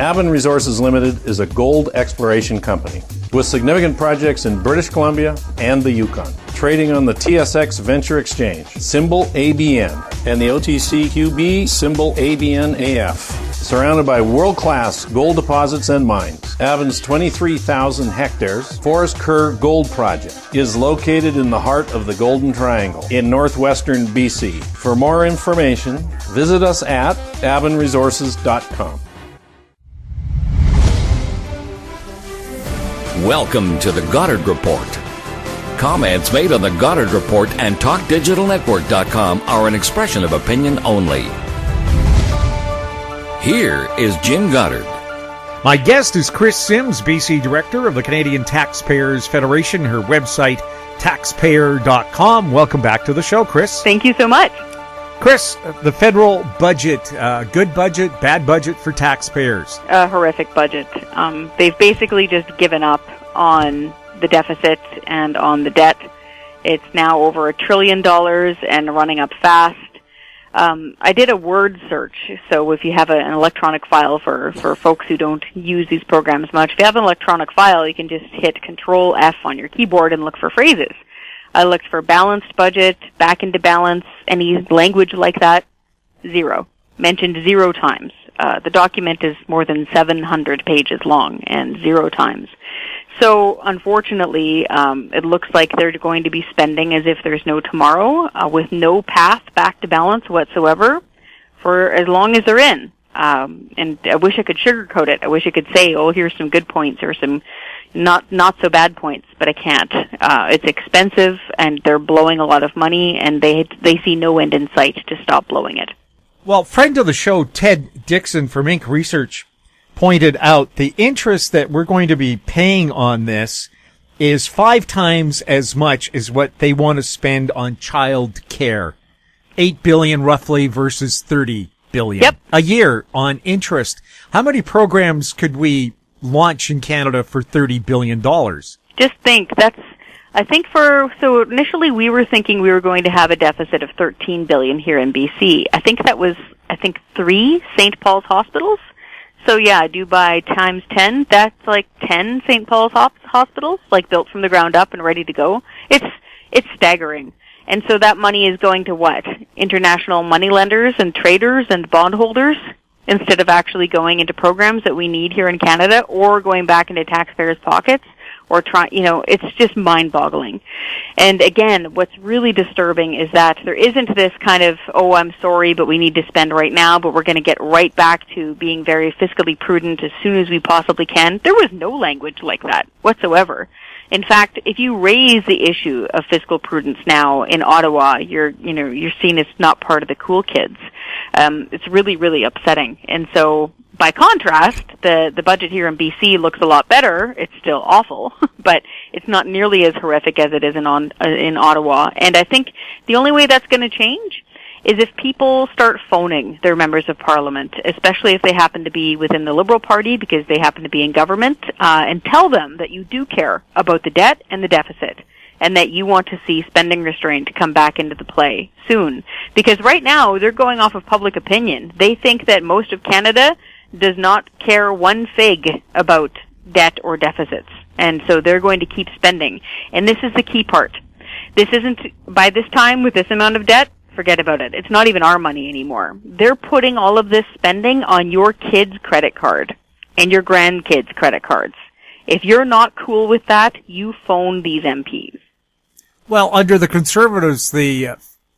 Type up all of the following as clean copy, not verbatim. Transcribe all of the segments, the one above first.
Avon Resources Limited is a gold exploration company with significant projects in British Columbia and the Yukon. Trading on the TSX Venture Exchange, symbol ABN, and the OTCQB, symbol ABNAF. Surrounded by world-class gold deposits and mines, Avon's 23,000 hectares Forest Kerr Gold Project is located in the heart of the Golden Triangle in northwestern BC. For more information, visit us at avonresources.com. Welcome to the Goddard Report. Comments made on the Goddard Report and TalkDigitalNetwork.com are an expression of opinion only. Here is Jim Goddard. My guest is Kris Sims, BC Director of the Canadian Taxpayers Federation. Her website, taxpayer.com. Welcome back to the show, Kris. Thank you so much. Kris, the federal budget, good budget, bad budget for taxpayers? A horrific budget. They've basically just given up on the deficit and on the debt. It's now over $1 trillion and running up fast. I did a word search, so if you have an electronic file for folks who don't use these programs much, if you have an electronic file, you can just hit Control F on your keyboard and look for phrases. I looked for balanced budget, back into balance, any language like that, zero. Mentioned 0 times. The document is more than 700 pages long, and 0 times. So, unfortunately, it looks like they're going to be spending as if there's no tomorrow, with no path back to balance whatsoever, for as long as they're in. And I wish I could sugarcoat it. I wish I could say, oh, here's some good points or some not so bad points, but I can't. It's expensive, and they're blowing a lot of money, and they see no end in sight to stop blowing it. Well, friend of the show, Ted Dixon from Inc. Research, pointed out the interest that we're going to be paying on this is 5 times as much as what they want to spend on child care. $8 billion roughly versus $30 billion a year on interest. How many programs could we launch in Canada for $30 billion? Just think, so initially we were thinking we were going to have a deficit of $13 billion here in BC. I think that was 3 St. Paul's hospitals. So yeah, do by times 10, that's like 10 St. Paul's hospitals, like built from the ground up and ready to go. It's staggering. And so that money is going to what? International money lenders and traders and bondholders, instead of actually going into programs that we need here in Canada, or going back into taxpayers' pockets, or it's just mind-boggling. And again, what's really disturbing is that there isn't this kind of, oh, I'm sorry, but we need to spend right now, but we're going to get right back to being very fiscally prudent as soon as we possibly can. There was no language like that whatsoever. In fact, if you raise the issue of fiscal prudence now in Ottawa, you're seen as not part of the cool kids. It's really, really upsetting. And so, by contrast, the budget here in BC looks a lot better. It's still awful, but it's not nearly as horrific as it is in Ottawa. And I think the only way that's going to change is if people start phoning their members of parliament, especially if they happen to be within the Liberal Party because they happen to be in government, and tell them that you do care about the debt and the deficit, and that you want to see spending restraint come back into the play soon. Because right now, they're going off of public opinion. They think that most of Canada does not care one fig about debt or deficits. And so they're going to keep spending. And this is the key part. This isn't, by this time, with this amount of debt, forget about it. It's not even our money anymore. They're putting all of this spending on your kid's credit card and your grandkids' credit cards. If you're not cool with that, you phone these MPs. Well, under the Conservatives, the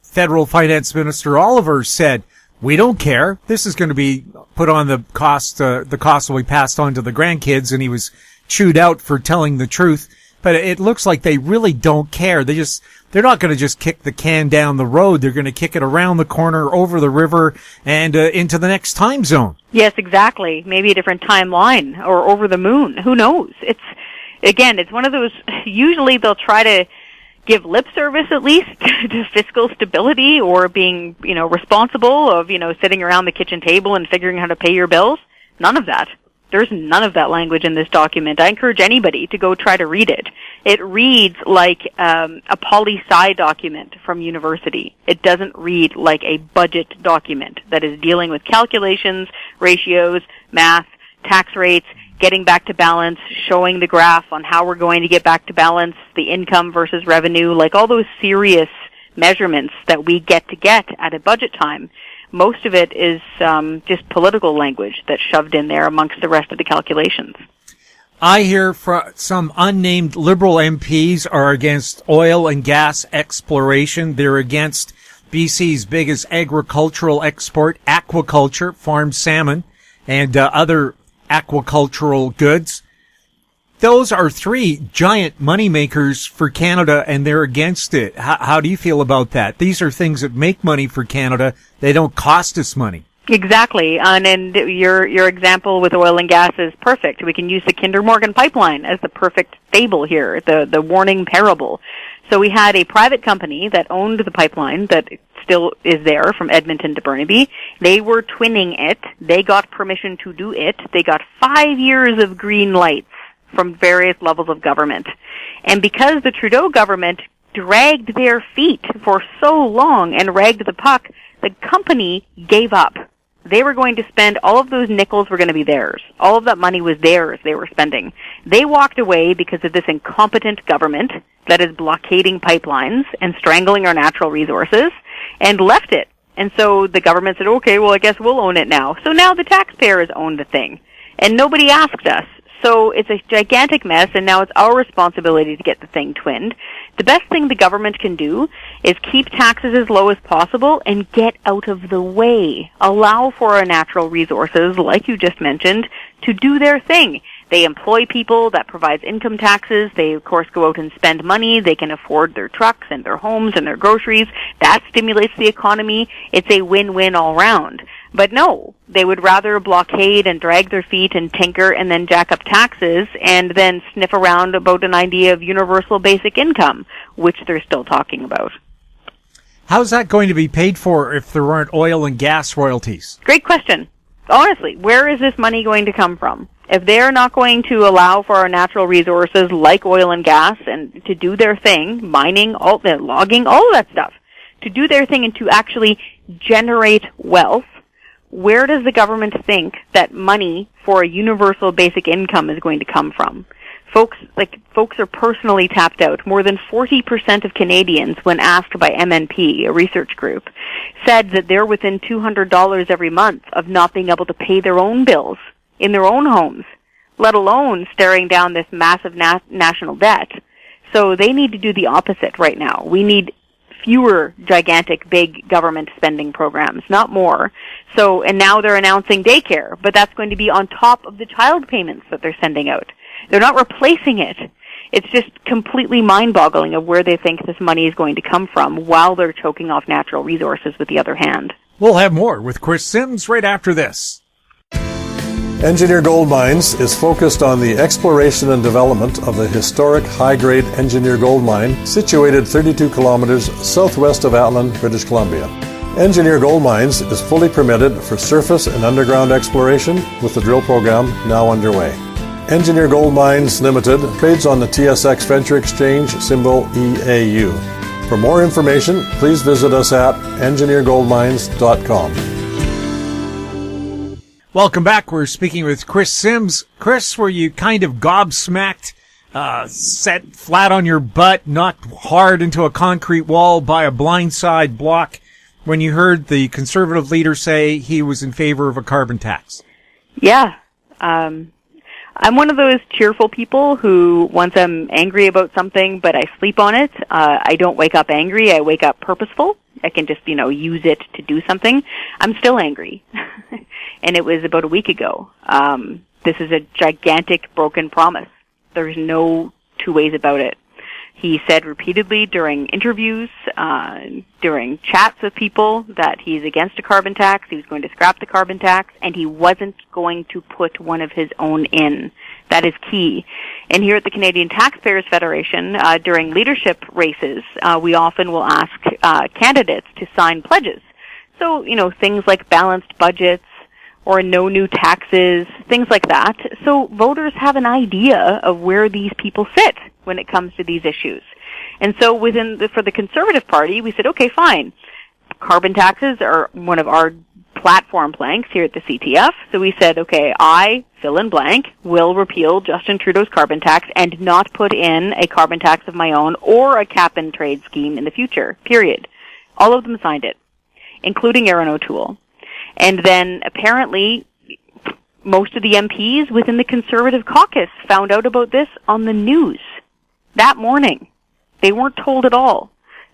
federal finance minister Oliver said, we don't care. This is going to be put on the cost will be passed on to the grandkids, and he was chewed out for telling the truth. But it looks like they really don't care. They're not going to just kick the can down the road. They're going to kick it around the corner, over the river, and into the next time zone. Yes, exactly. Maybe a different timeline, or over the moon. Who knows? It's one of those, usually they'll try to give lip service at least to fiscal stability, or being, responsible of, sitting around the kitchen table and figuring how to pay your bills. None of that. There's none of that language in this document. I encourage anybody to go try to read it. It reads like a poli-sci document from university. It doesn't read like a budget document that is dealing with calculations, ratios, math, tax rates, getting back to balance, showing the graph on how we're going to get back to balance, the income versus revenue, like all those serious measurements that we get at a budget time. Most of it is just political language that's shoved in there amongst the rest of the calculations. I hear from some unnamed Liberal MPs are against oil and gas exploration. They're against BC's biggest agricultural export, aquaculture, farmed salmon, and other aquacultural goods. Those are three giant moneymakers for Canada, and they're against it. How do you feel about that? These are things that make money for Canada. They don't cost us money. Exactly, and your example with oil and gas is perfect. We can use the Kinder Morgan pipeline as the perfect fable here, the warning parable. So we had a private company that owned the pipeline that still is there from Edmonton to Burnaby. They were twinning it. They got permission to do it. They got 5 years of green lights from various levels of government. And because the Trudeau government dragged their feet for so long and ragged the puck, the company gave up. They were going to spend all of those nickels were going to be theirs. All of that money was theirs they were spending. They walked away because of this incompetent government that is blockading pipelines and strangling our natural resources and left it. And so the government said, okay, well, I guess we'll own it now. So now the taxpayers own the thing. And nobody asked us. So it's a gigantic mess, and now it's our responsibility to get the thing twinned. The best thing the government can do is keep taxes as low as possible and get out of the way. Allow for our natural resources, like you just mentioned, to do their thing. They employ people, that provides income taxes. They, of course, go out and spend money. They can afford their trucks and their homes and their groceries. That stimulates the economy. It's a win-win all round. But no, they would rather blockade and drag their feet and tinker and then jack up taxes and then sniff around about an idea of universal basic income, which they're still talking about. How's that going to be paid for if there aren't oil and gas royalties? Great question. Honestly, where is this money going to come from? If they're not going to allow for our natural resources like oil and gas and to do their thing, mining, logging, all of that stuff, to do their thing and to actually generate wealth, where does the government think that money for a universal basic income is going to come from? Folks are personally tapped out. More than 40% of Canadians, when asked by MNP, a research group, said that they're within $200 every month of not being able to pay their own bills in their own homes, let alone staring down this massive national debt. So they need to do the opposite right now. We need fewer gigantic big government spending programs, not more. So, and now they're announcing daycare, but that's going to be on top of the child payments that they're sending out. They're not replacing it. It's just completely mind-boggling of where they think this money is going to come from while they're choking off natural resources with the other hand. We'll have more with Kris Sims right after this. Engineer Gold Mines is focused on the exploration and development of the historic high-grade Engineer Gold Mine situated 32 kilometers southwest of Atlin, British Columbia. Engineer Gold Mines is fully permitted for surface and underground exploration with the drill program now underway. Engineer Gold Mines Limited trades on the TSX Venture Exchange, symbol EAU. For more information, please visit us at engineergoldmines.com. Welcome back. We're speaking with Kris Sims. Kris, were you kind of gobsmacked, set flat on your butt, knocked hard into a concrete wall by a blindside block when you heard the Conservative leader say he was in favor of a carbon tax? Yeah. I'm one of those cheerful people who, once I'm angry about something, but I sleep on it, I don't wake up angry, I wake up purposeful. I can just, use it to do something. I'm still angry. And it was about a week ago. This is a gigantic broken promise. There's no two ways about it. He said repeatedly during interviews, during chats with people, that he's against a carbon tax, he was going to scrap the carbon tax, and he wasn't going to put one of his own in. That is key. And here at the Canadian Taxpayers Federation, during leadership races, we often will ask candidates to sign pledges. So, things like balanced budgets or no new taxes, things like that. So voters have an idea of where these people sit when it comes to these issues. And so for the Conservative Party, we said, okay, fine. Carbon taxes are one of our platform planks here at the CTF. So we said, okay, I, fill in blank, will repeal Justin Trudeau's carbon tax and not put in a carbon tax of my own or a cap-and-trade scheme in the future, period. All of them signed it, including Erin O'Toole. And then apparently most of the MPs within the Conservative caucus found out about this on the news that morning. They weren't told at all.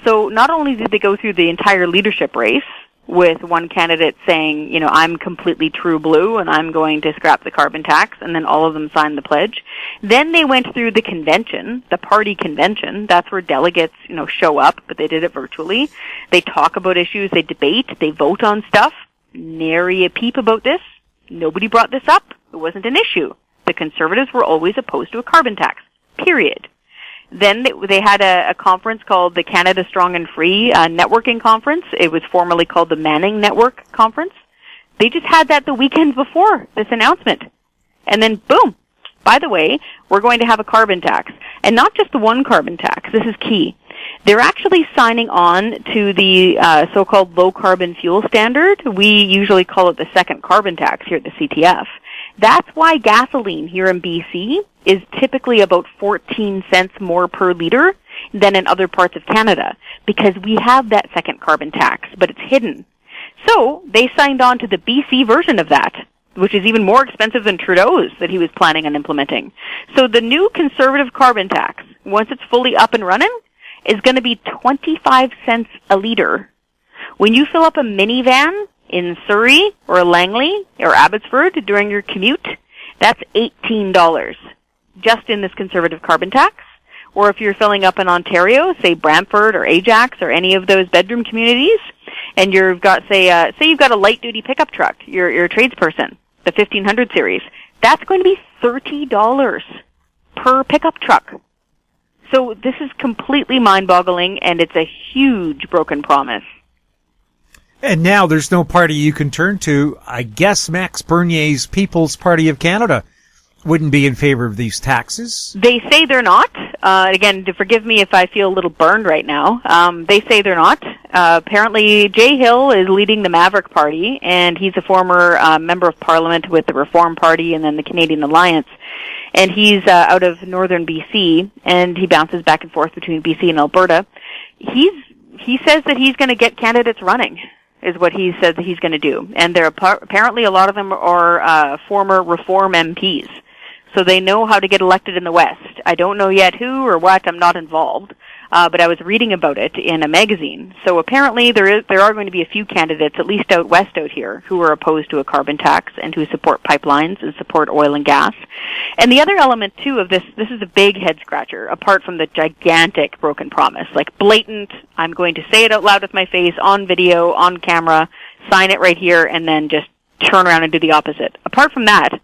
So not only did they go through the entire leadership race with one candidate saying, you know, I'm completely true blue and I'm going to scrap the carbon tax, and then all of them signed the pledge. Then they went through the convention, the party convention. That's where delegates, you know, show up, but they did it virtually. They talk about issues, they debate, they vote on stuff. Nary a peep about this. Nobody brought this up. It wasn't an issue. The Conservatives were always opposed to a carbon tax, period. Then they had a conference called the Canada Strong and Free networking conference. It was formerly called the Manning Network Conference. They just had that the weekend before this announcement. And then, boom, by the way, we're going to have a carbon tax. And not just the one carbon tax. This is key. They're actually signing on to the so-called low-carbon fuel standard. We usually call it the second carbon tax here at the CTF. That's why gasoline here in BC is typically about 14 cents more per liter than in other parts of Canada, because we have that second carbon tax, but it's hidden. So they signed on to the BC version of that, which is even more expensive than Trudeau's that he was planning on implementing. So the new Conservative carbon tax, once it's fully up and running, is going to be 25 cents a liter. When you fill up a minivan in Surrey or Langley or Abbotsford during your commute, that's $18 just in this Conservative carbon tax. Or if you're filling up in Ontario, say Brantford or Ajax or any of those bedroom communities, and you've got, say you've got a light-duty pickup truck, you're a tradesperson, the 1500 series, that's going to be $30 per pickup truck. So this is completely mind-boggling, and it's a huge broken promise. And now there's no party you can turn to. I guess Max Bernier's People's Party of Canada wouldn't be in favor of these taxes. They say they're not. Again, forgive me if I feel a little burned right now. They say they're not. Apparently, Jay Hill is leading the Maverick Party, and he's a former member of Parliament with the Reform Party and then the Canadian Alliance. And he's out of northern BC, and he bounces back and forth between BC and Alberta. He says that he's going to get candidates running, is what he says that he's going to do. And they're apparently a lot of them are former Reform MPs. So they know how to get elected in the West. I don't know yet who or what. I'm not involved. But I was reading about it in a magazine. So apparently there are going to be a few candidates, at least out west out here, who are opposed to a carbon tax and who support pipelines and support oil and gas. And the other element, too, of this is a big head-scratcher, apart from the gigantic broken promise. Like blatant, I'm going to say it out loud with my face, on video, on camera, sign it right here, and then just turn around and do the opposite. Apart from that,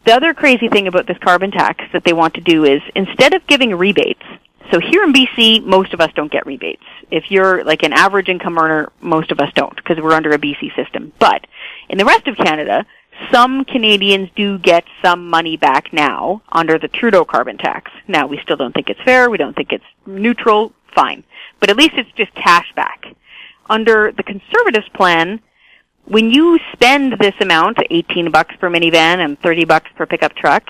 the other crazy thing about this carbon tax that they want to do is, instead of giving rebates, so here in BC, most of us don't get rebates. If you're like an average income earner, most of us don't, because we're under a BC system. But in the rest of Canada, some Canadians do get some money back now under the Trudeau carbon tax. Now, we still don't think it's fair. We don't think it's neutral. Fine. But at least it's just cash back. Under the Conservatives' plan, when you spend this amount, $18 per minivan and $30 per pickup truck,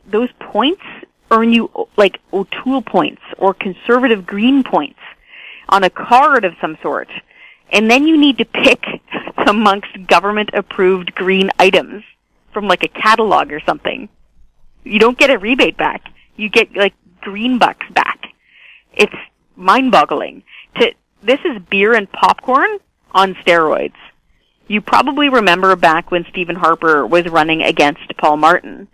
those points earn you like O'Toole points or Conservative Green points on a card of some sort. And then you need to pick amongst government-approved green items from like a catalog or something. You don't get a rebate back. You get like green bucks back. It's mind-boggling. This is beer and popcorn on steroids. You probably remember back when Stephen Harper was running against Paul Martin.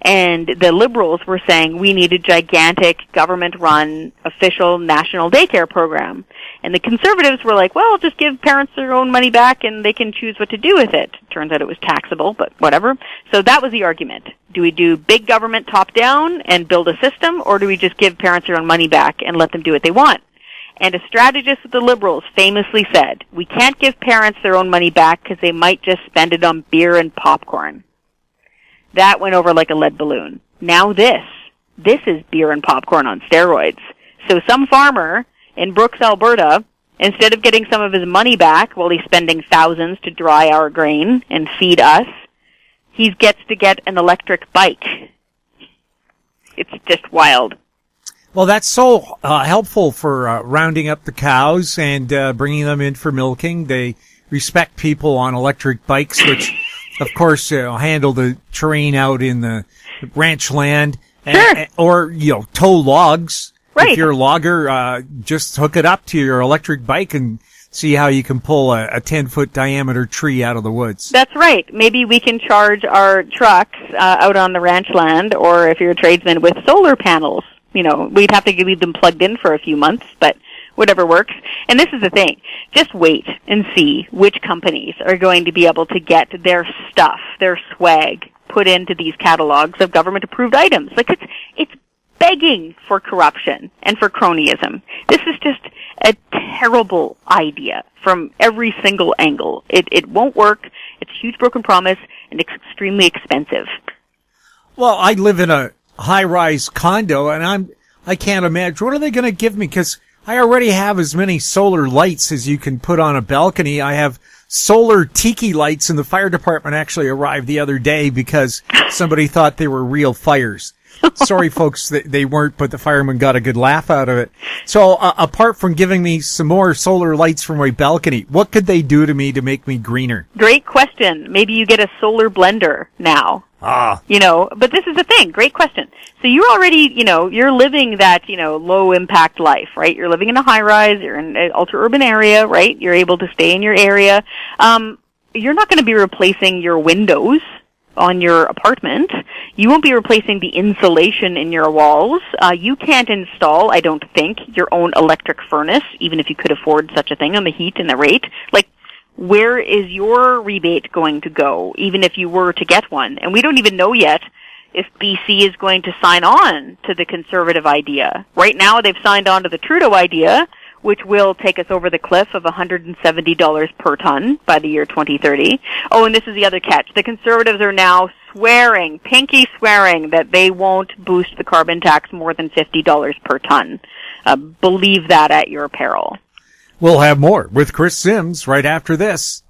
And the Liberals were saying we need a gigantic government-run official national daycare program. And the Conservatives were like, well, just give parents their own money back and they can choose what to do with it. Turns out it was taxable, but whatever. So that was the argument. Do we do big government top-down and build a system, or do we just give parents their own money back and let them do what they want? And a strategist with the Liberals famously said, we can't give parents their own money back because they might just spend it on beer and popcorn. That went over like a lead balloon. Now this is beer and popcorn on steroids. So some farmer in Brooks, Alberta, Instead of getting some of his money back while he's spending thousands to dry our grain and feed us, he gets to get an electric bike. It's just wild. Well, that's so helpful for rounding up the cows and bringing them in for milking. They respect people on electric bikes, which, of course, handle the terrain out in the ranch land, Sure. Or tow logs. Right. If you're a logger, just hook it up to your electric bike and see how you can pull a 10-foot diameter tree out of the woods. That's right. Maybe we can charge our trucks out on the ranch land, or if you're a tradesman, with solar panels. We'd have to leave them plugged in for a few months, but whatever works. And this is the thing. Just wait and see which companies are going to be able to get their stuff, their swag, put into these catalogs of government-approved items. Like, it's begging for corruption and for cronyism. This is just a terrible idea from every single angle. It won't work. It's a huge broken promise, and it's extremely expensive. Well, I live in a high-rise condo, and I can't imagine. What are they going to give me? Because I already have as many solar lights as you can put on a balcony. I have solar tiki lights, and the fire department actually arrived the other day because somebody thought they were real fires. Sorry, folks, they weren't, but the firemen got a good laugh out of it. So, apart from giving me some more solar lights for my balcony, what could they do to me to make me greener? Great question. Maybe you get a solar blender now. But this is the thing. Great question. So you're already, you're living that, low impact life, right? You're living in a high rise. You're in an ultra urban area, right? You're able to stay in your area. You're not going to be replacing your windows on your apartment. You won't be replacing the insulation in your walls. You can't install, I don't think, your own electric furnace, even if you could afford such a thing on the heat and the rate. Like, where is your rebate going to go, even if you were to get one? And we don't even know yet if BC is going to sign on to the Conservative idea. Right now, they've signed on to the Trudeau idea, which will take us over the cliff of $170 per ton by the year 2030. Oh, and this is the other catch. The Conservatives are now swearing, pinky swearing, that they won't boost the carbon tax more than $50 per ton. Believe that at your peril. We'll have more with Kris Sims right after this.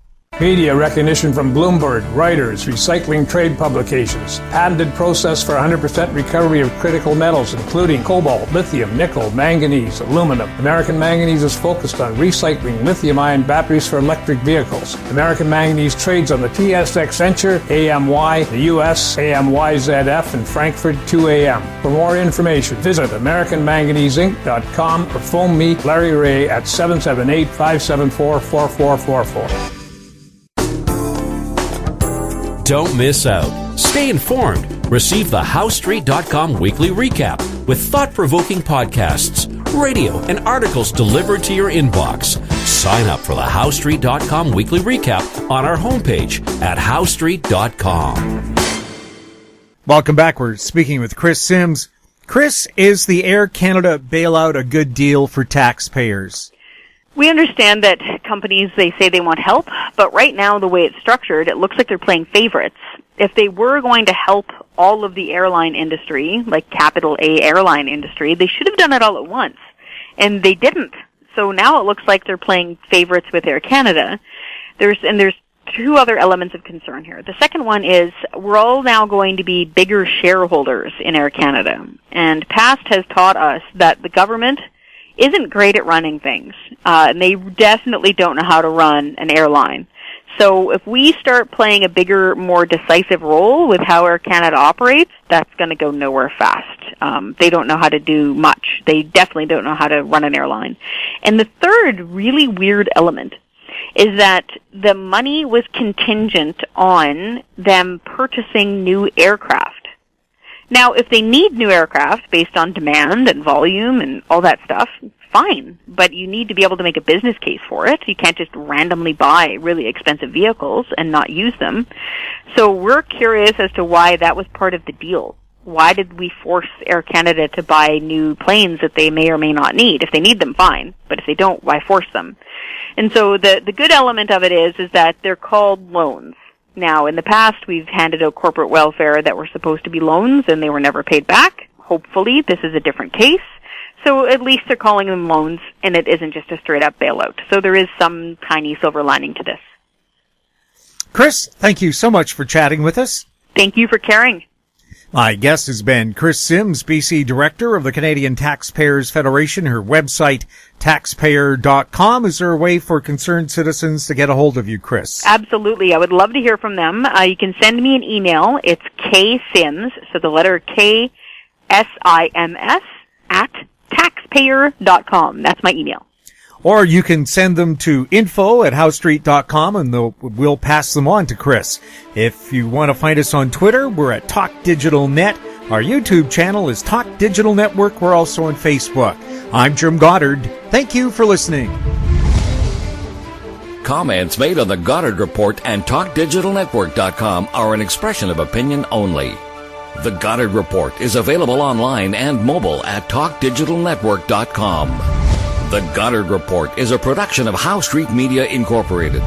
Media recognition from Bloomberg, Reuters, recycling trade publications, patented process for 100% recovery of critical metals, including cobalt, lithium, nickel, manganese, aluminum. American Manganese is focused on recycling lithium-ion batteries for electric vehicles. American Manganese trades on the TSX Venture, AMY, the US, AMYZF, and Frankfurt 2AM. For more information, visit AmericanManganeseInc.com or phone me, Larry Ray, at 778-574-4444. Don't miss out. Stay informed. Receive the HowStreet.com weekly recap with thought-provoking podcasts, radio, and articles delivered to your inbox. Sign up for the HowStreet.com weekly recap on our homepage at HowStreet.com. Welcome back. We're speaking with Kris Sims. Kris, is the Air Canada bailout a good deal for taxpayers? We understand that companies, they say they want help, but right now, the way it's structured, it looks like they're playing favorites. If they were going to help all of the airline industry, like capital A airline industry, they should have done it all at once. And they didn't. So now it looks like they're playing favorites with Air Canada. There's two other elements of concern here. The second one is we're all now going to be bigger shareholders in Air Canada. And past has taught us that the government isn't great at running things, and they definitely don't know how to run an airline. So if we start playing a bigger, more decisive role with how Air Canada operates, that's going to go nowhere fast. They don't know how to do much. They definitely don't know how to run an airline. And the third really weird element is that the money was contingent on them purchasing new aircraft. Now, if they need new aircraft based on demand and volume and all that stuff, fine. But you need to be able to make a business case for it. You can't just randomly buy really expensive vehicles and not use them. So we're curious as to why that was part of the deal. Why did we force Air Canada to buy new planes that they may or may not need? If they need them, fine. But if they don't, why force them? And so the good element of it is that they're called loans. Now, in the past, we've handed out corporate welfare that were supposed to be loans, and they were never paid back. Hopefully, this is a different case. So at least they're calling them loans, and it isn't just a straight-up bailout. So there is some tiny silver lining to this. Kris, thank you so much for chatting with us. Thank you for caring. My guest has been Kris Sims, BC Director of the Canadian Taxpayers Federation. Her website, taxpayer.com. Is there a way for concerned citizens to get a hold of you, Kris? Absolutely. I would love to hear from them. You can send me an email. It's ksims, so the letter KSIMS, at taxpayer.com. That's my email. Or you can send them to info@howstreet.com and we'll pass them on to Kris. If you want to find us on Twitter, we're at Talk Digital Net. Our YouTube channel is Talk Digital Network. We're also on Facebook. I'm Jim Goddard. Thank you for listening. Comments made on the Goddard Report and TalkDigitalNetwork.com are an expression of opinion only. The Goddard Report is available online and mobile at TalkDigitalNetwork.com. The Goddard Report is a production of How Street Media Incorporated.